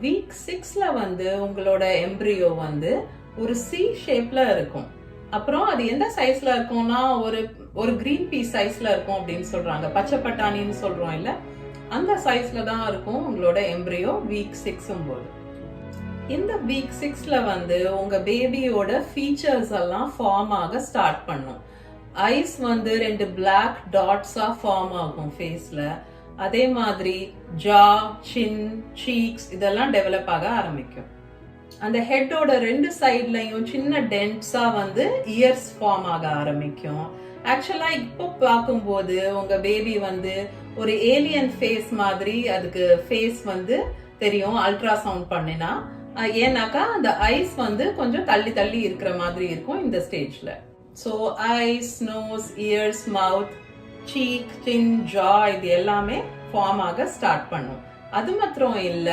Week 6ல வந்து உங்களோட embryo வந்து ஒரு சி ஷேப்ல இருக்கும். அப்புறம் அது எந்த சைஸ்ல இருக்கும்னா ஒரு கிரீன் பீஸ் சைஸ்ல இருக்கும் அப்படின்னு சொல்றாங்க. பச்சை பட்டாணின்னு சொல்றோம் இல்ல, அந்த சைஸ்ல தான் இருக்கும் உங்களோட எம்ப்ரியோ வீக் 6 போது. இந்த வீக் 6ல வந்து உங்க பேபியோட ஃபீச்சர்ஸ் எல்லாம் ஃபார்ம் ஆக ஸ்டார்ட் பண்ணும். ஐஸ் வந்து 2 பிளாக் டாட்ஸா ஃபார்ம் ஆகும் ஃபேஸ்ல. அதே மாதிரி ஜா, சின், சீக்ஸ் இதெல்லாம் டெவலப் ஆக ஆரம்பிக்கும். அந்த ஹெட்டோட 2 சைட்லயும் சின்ன டென்ட்ஸா வந்து இயர்ஸ் ஃபார்ம் ஆக ஆரம்பிக்கும். ஆக்சுவலா இப்போ பார்க்கும்போது உங்க பேபி வந்து ஒரு ஏலியன் ஃபேஸ் மாதிரி அதுக்கு ஃபேஸ் வந்து தெரியும் அல்ட்ராசவுண்ட் பண்ணினா. ஏன்னாக்கா அந்த ஐஸ் வந்து கொஞ்சம் தள்ளி தள்ளி இருக்கிற மாதிரி இருக்கும் இந்த ஸ்டேஜ்ல. ஸோ ஐஸ், நோஸ், இயர்ஸ், மவுத், சீக், சின், ஜா இது எல்லாமே ஃபார்ம் ஆக ஸ்டார்ட் பண்ணும். அது மாத்திரம் இல்ல,